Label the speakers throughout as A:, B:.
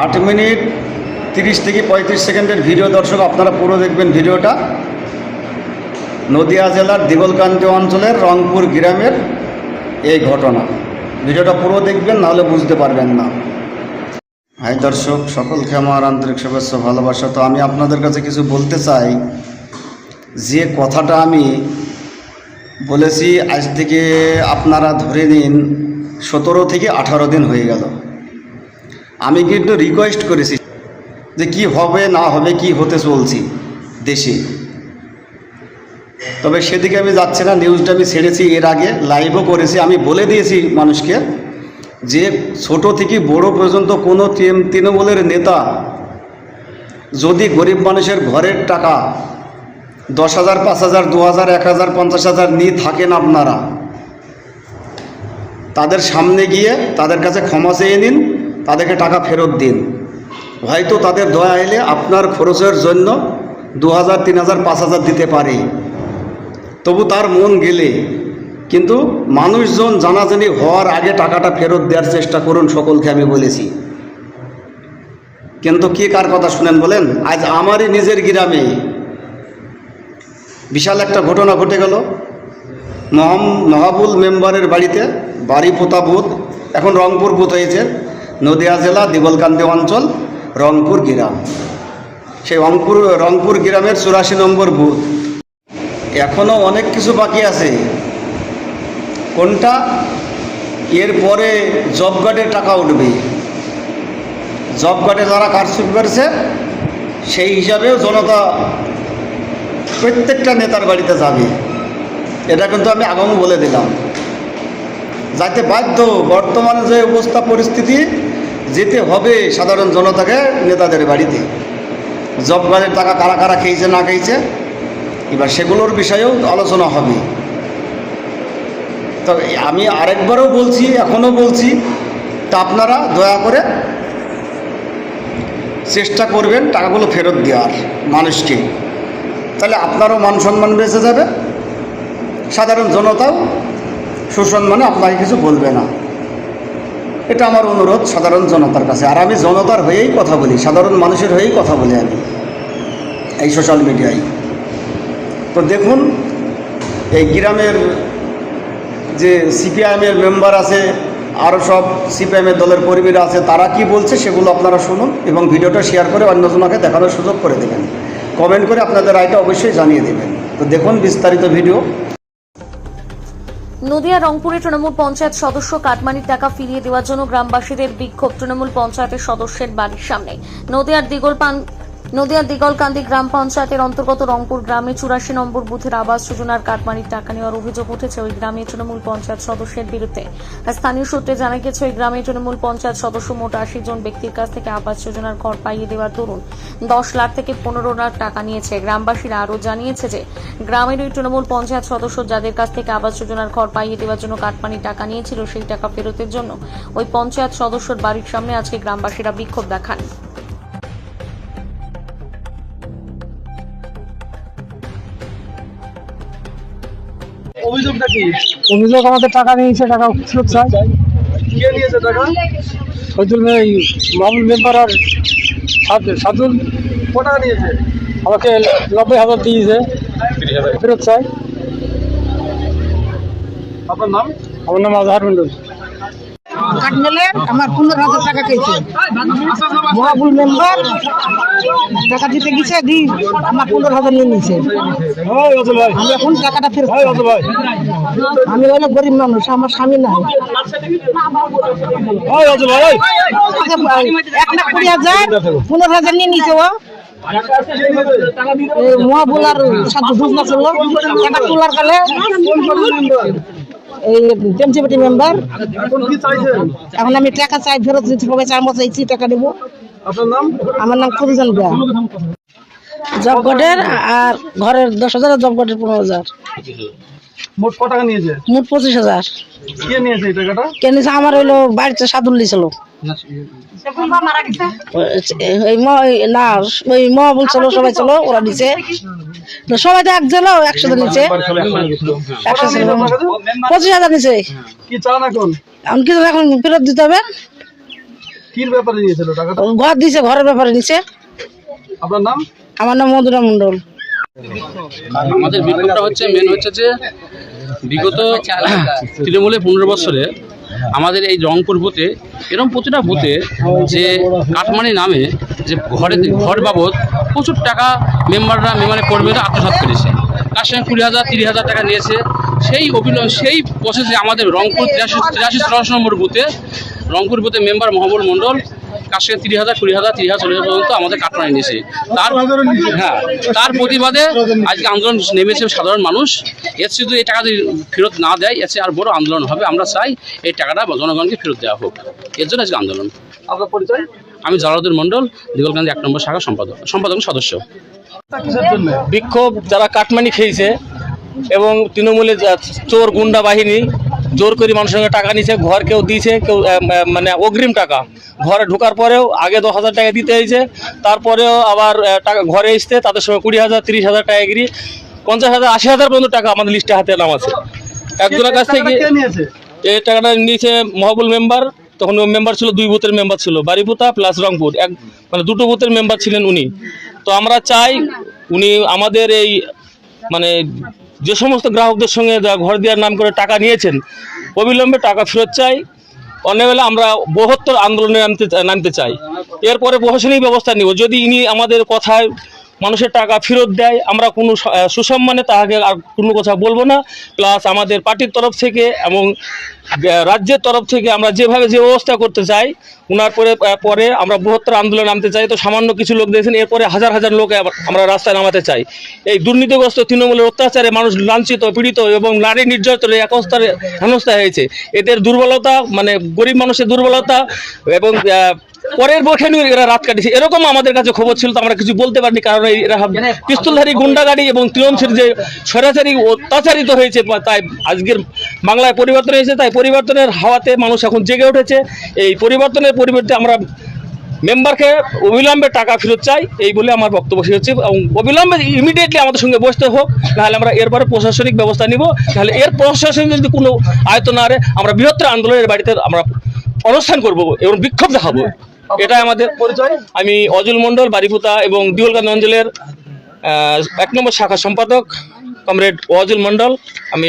A: 8 minute 30 থেকে 35 সেকেন্ডের video. দর্শক আপনারা পুরো দেখবেন ভিডিওটা। নদিয়া জেলার দিগলকান্দি অঞ্চলের রংপুর গ্রামের এই ঘটনা। ভিডিওটা পুরো দেখবেন, নাহলে বুঝতে পারবেন না। হাই দর্শক, সকলকে আমার আন্তরিক শুভেচ্ছা ভালোবাসা। তো আমি আপনাদের কাছে কিছু বলতে চাই। যে কথাটা আমি বলেছি আজ থেকে আপনারা ধরে নিন 17 থেকে 18 দিন হয়ে গেল। আমি কিন্তু রিকোয়েস্ট করেছি যে কি হবে না হবে, কি হতে চলছি দেশে, তবে সেদিকে আমি যাচ্ছি না। নিউজটা আমি ছেড়েছি, এর আগে লাইভও করেছি। আমি বলে দিয়েছি মানুষকে যে ছোট থেকে বড় পর্যন্ত কোনো তৃণমূলের নেতা যদি গরিব মানুষের ঘরের টাকা 10,000, 5,000, 2,000, 1,000, 50,000 নিয়ে থাকেন, আপনারা তাদের সামনে গিয়ে তাদের কাছে ক্ষমা চেয়ে নিন, তাদেরকে টাকা ফেরত দিন। হয়তো তাদের দয়া এলে আপনার খরচের জন্য 2,000, 3,000, 5,000 দিতে পারে, তবু তার মন গেলে। কিন্তু মানুষজন জানাজানি হওয়ার আগে টাকাটা ফেরত দেওয়ার চেষ্টা করুন, সকলকে আমি বলেছি। কিন্তু কে কার কথা শুনেন বলেন? আজ আমারই নিজের গ্রামে বিশাল একটা ঘটনা ঘটে গেল। মাহবুল মেম্বারের বাড়িতে, বাড়ি পোতা বুথ, এখন রংপুর বুথ হয়েছে, নদিয়া জেলা দিগলকান্দি অঞ্চল রংপুর গ্রাম। সেই রংপুর গ্রামের 84 নম্বর বুথ। এখনও অনেক কিছু বাকি আছে। কোনটা? এরপরে জব কার্ডের টাকা উঠবে। জব কার্ডে যারা কারচুপি করেছে সেই হিসাবেও জনতা প্রত্যেকটা নেতার বাড়িতে যাবে। এটা কিন্তু আমি আগামী বলে দিলাম, যাতে বাধ্য। বর্তমানে যে অবস্থা পরিস্থিতি, যেতে হবে সাধারণ জনতাকে নেতাদের বাড়িতে। জব কার্ডের টাকা কারা কারা খেয়েছে না খেয়েছে, এবার সেগুলোর বিষয়েও আলোচনা হবে। তো আমি আরেকবারও বলছি, এখনও বলছি, তা আপনারা দয়া করে চেষ্টা করবেন টাকাগুলো ফেরত দেওয়ার মানুষকে। তাহলে আপনারও মান সম্মান বেঁচে যাবে, সাধারণ জনতাও সুসম্মানে আপনাকে কিছু বলবে না। এটা আমার অনুরোধ সাধারণ জনতার কাছে। আর আমি জনতার হয়েই কথা বলি, সাধারণ মানুষের হয়েই কথা বলি আমি এই সোশ্যাল মিডিয়ায়। তো দেখুন, এই গ্রামের যে সিপিআইএমের মেম্বার আছে, আরও সব সিপিআইএমের দলের কর্মীরা আছে, তারা কি বলছে সেগুলো আপনারা শুনুন এবং ভিডিওটা শেয়ার করে অন্যজনকে দেখানোর সুযোগ করে দেবেন। কমেন্ট করে আপনাদের রায়টা অবশ্যই জানিয়ে দেবেন। তো দেখুন বিস্তারিত ভিডিও।
B: নদিয়া রংপুরে তৃণমূল পঞ্চায়েত সদস্য কাটমানির টাকা ফিরিয়ে দেওয়ার জন্য গ্রামবাসীদের বিক্ষোভ। তৃণমূল পঞ্চায়েতের সদস্যের বাড়ির সামনে। নদিয়ার দিগলকান্দি গ্রাম পঞ্চায়েতের অন্তর্গত রংপুর গ্রামে 84 নম্বর বুথের আবাস যোজনার কাটমানির টাকা নেওয়ার অভিযোগ উঠেছে ওই গ্রামে তৃণমূল পঞ্চায়েত সদস্যের বিরুদ্ধে। স্থানীয় সূত্রে জানা গেছে, ওই গ্রামে তৃণমূল পঞ্চায়েত সদস্য মোট 80 জন ব্যক্তির কাছ থেকে আবাস যোজনার ঘর পাইয়ে দেওয়ার দরুন 10 লাখ থেকে 15 লাখ টাকা নিয়েছে। গ্রামবাসীরা আরও জানিয়েছে যে গ্রামের ওই তৃণমূল পঞ্চায়েত সদস্য যাদের কাছ থেকে আবাস যোজনার ঘর পাইয়ে দেওয়ার জন্য কাটমানির টাকা নিয়েছিল, সেই টাকা ফেরতের জন্য ওই পঞ্চায়েত সদস্যর বাড়ির সামনে আজকে গ্রামবাসীরা বিক্ষোভ দেখান।
C: অভিযোগটা কি?
D: অভিযোগ আমাদের টাকা নিয়েছে, টাকা ফেরত চাই।
C: কে নিয়েছে টাকা?
D: মামুল মেম্বার আর সাদুল।
C: কত টাকা নিয়েছে?
D: আমাকে 90,000 দিয়েছে, ফেরত চাই।
C: আপনার নাম?
D: আমার নাম আজহার মন্ডল।
E: কাটমেলে আমার 15,000 টাকা খেয়েছে। মাহবুল মেম্বার টাকা দিতে গেছে, আমার 15,000 নিয়ে নিয়েছে। আমি এখন টাকাটা ফেরত। আমি হলো গরিব মানুষ, আমার স্বামী নাই। 1,20,000 15,000 নিয়ে নিয়েছে ও। মাহবুল আর সাথে বুঝনা ছিল টাকা তোলার কালে এই টেমচিপটি মেম্বার। এখন আমি টাকা চাই, ফেরত দিতে হবে। 4 মাস চাইছি, টাকা দেবো।
C: আপনার নাম?
E: আমার নাম ফরিজান বিয়া। জব কার্ডের আর ঘরের 10,000, জব কার্ডের 15,000।
C: মোট কত টাকা নিয়েছে?
E: মোট 25,000।
C: কে নিয়েছে এই টাকাটা?
E: কে নিয়েছে? আমার হইলো বাড়িতে সাদুল দিয়েছিল। ওই মাহবুল ছিল, সবাই ছিল, ওরা নিচে। সবাই তো একজন একসাথে নিচে 25,000 নিচে।
C: কি চান এখন?
E: এখন কি এখন ফেরত দিতে হবে।
C: কি ব্যাপারে নিয়েছিল টাকাটা?
E: ঘর দিছে, ঘরের ব্যাপারে নিছে।
C: আপনার নাম?
E: আমার নাম মধুরা মন্ডল।
F: আমাদের বিক্ষোভটা হচ্ছে মেন হচ্ছে যে বিগত তৃণমূলের 15 বছরে আমাদের এই রংপুর বুথে এরকম প্রতিটা বুথে যে কাটমানি নামে যে ঘর বাবদ প্রচুর টাকা মেম্বাররা কর্মীরা আত্মসাৎ করেছে। তার সঙ্গে 20,000 30,000 টাকা নিয়েছে। সেই প্রসেসে আমাদের রংপুর 83 নম্বর রংপুর বুথে মেম্বার মহাবল মণ্ডল কার সঙ্গে 30,000 20,000 30,000 40,000 পর্যন্ত আমাদের কাটমানি নিয়েছে। তার প্রতিবাদে আজকে আন্দোলন নেমেছে সাধারণ মানুষ। এর শুধু এই টাকা যদি ফেরত না দেয় এর আর বড় আন্দোলন হবে। আমরা চাই এই টাকাটা জনগণকে ফেরত দেওয়া হোক। এর জন্য আজকে আন্দোলন।
C: আপনার পরিচয়?
F: আমি জালালউদ্দিন মণ্ডল, দিগলকান্দি 1 নম্বর শাখা সম্পাদক সদস্য।
C: কিসের জন্য
D: বিক্ষোভ যারা কাটমানি খেয়েছে এবং তৃণমূলের চোর গুন্ডা বাহিনী জোর করে মানুষের সঙ্গে টাকা নিছে, ঘর কেউ দিয়েছে, কেউ মানে অগ্রিম টাকা ঘরে ঢোকার পরেও আগে 10,000 টাকা দিতে হয়েছে, তারপরেও আবার টাকা ঘরে এসতে তাদের সঙ্গে 20,000 30,000 টাকা এগিয়ে 50,000 80,000 পর্যন্ত টাকা আমাদের লিস্টে হাতে নাম আছে। একজনের কাছ থেকে
C: কে নিয়েছে?
D: এই টাকাটা নিয়েছে মহাবুল মেম্বার। তখন মেম্বার ছিল 2 বুথের মেম্বার ছিল, বাড়িপুতা প্লাস রংপুর, মানে 2টো বুথের মেম্বার ছিলেন উনি। তো আমরা চাই উনি আমাদের এই মানে যে সমস্ত গ্রাহকদের সঙ্গে ঘর দেওয়ার নাম করে টাকা নিয়েছেন অবিলম্বে টাকা ফেরত চাই। অন্যবেলা আমরা বৃহত্তর আন্দোলনে নামতে চাই। এরপরে প্রশাসনিক ব্যবস্থা নিব। যদি ইনি আমাদের কথায় মানুষের টাকা ফেরত দেয় আমরা কোনো সুসম্মানে তাহাকে আর কোনো কথা বলবো না। প্লাস আমাদের পার্টির তরফ থেকে এবং রাজ্যের তরফ থেকে আমরা যেভাবে যে ব্যবস্থা করতে চাই ওনার পরে আমরা বৃহত্তর আন্দোলনে নামতে চাই। তো সামান্য কিছু লোক দিয়েছেন, এরপরে হাজার হাজার লোক আমরা রাস্তায় নামাতে চাই। এই দুর্নীতিগ্রস্ত তৃণমূলের অত্যাচারে মানুষ লাঞ্ছিত পীড়িত এবং নারী নির্যাতনে একস্তরে হেনস্থা হয়েছে। এদের দুর্বলতা মানে গরিব মানুষের দুর্বলতা এবং পরের বসে নিয়ে এরা রাত কাটিয়েছে এরকম আমাদের কাছে খবর ছিল। তো আমরা কিছু বলতে পারিনি, কারণ এরা পিস্তলধারী গুন্ডাগাড়ি এবং তৃণমূল যে স্বৈরাচারী অত্যাচারিত হয়েছে, তাই আজকের বাংলায় পরিবর্তন হয়েছে। তাই পরিবর্তনের হাওয়াতে মানুষ এখন জেগে উঠেছে। এই পরিবর্তনের পরিবর্তে আমরা মেম্বারকে অবিলম্বে টাকা ফেরত চাই, এই বলে আমার বক্তব্য শেষ হচ্ছে। এবং অবিলম্বে ইমিডিয়েটলি আমাদের সঙ্গে বসতে হোক, নাহলে আমরা এরপরে প্রশাসনিক ব্যবস্থা নিব। নাহলে এর প্রশাসন যদি কোনো আয়ত্ত না আরে আমরা বৃহত্তর আন্দোলনের বাড়িতে আমরা অনুষ্ঠান করব এবং বিক্ষোভ দেখাবো। এটা আমাদের পরিচয়। আমি অজুল মণ্ডল, বাড়িপুতা এবং দিগলকান্দি অঞ্চলের 1 নম্বর শাখা সম্পাদক কমরেড অজুল মণ্ডল। আমি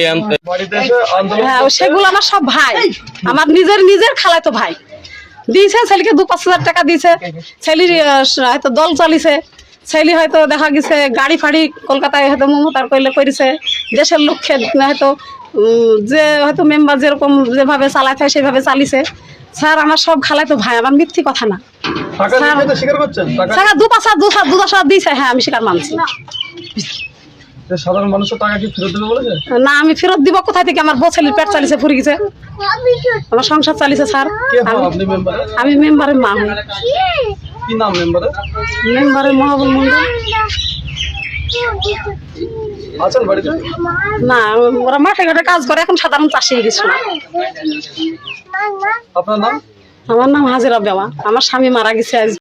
C: বাড়িতে এসে আন্দোলন
E: হ্যাঁ, সেগুলো আমার সব ভাই, আমার নিজের খালাতো ভাই দিয়েছে। ছেলেকে 2-5 হাজার টাকা দিয়েছে। ছেলের হয়তো দল চালিয়েছে। ছেলে হয়তো দেখা গেছে গাড়ি ফাড়ি কলকাতায় হয়তো মমতার কইলে করেছে। দেশের লক্ষ্যে হয়তো যে হয়তো মেম্বার যেরকম যেভাবে চালাতে হয় সেভাবে চালিয়েছে। স্যার আমার সব খালাতো ভাই, আমার মিথ্যে কথা না।
C: টাকা নিয়ে স্বীকার করছেন?
E: টাকা 2-5 দিয়েছে, হ্যাঁ আমি স্বীকার মানছি।
C: সাধারণ মানুষের টাকা কি ফেরত দেবে বলেছে?
E: না, আমি ফেরত দিব কোথায় থেকে? আমার বউ ছেলের পেট চালিয়েছে, ফুরে গেছে, আমার সংসার চালিয়েছে। স্যার
C: আপনি মেম্বার?
E: আমি মেম্বারের মা হই।
C: কি নাম মেম্বারের?
E: মেম্বারের মহাবল মন্ডল।
C: আছেন বাড়িতে?
E: না, ওরা মাঠে ঘাটে কাজ করে, এখন সাধারণ চাষি হয়ে গেছিল।
C: আপনার নাম?
E: আমার নাম হাজিরা বেওয়া। আমার স্বামী মারা গেছে আজ।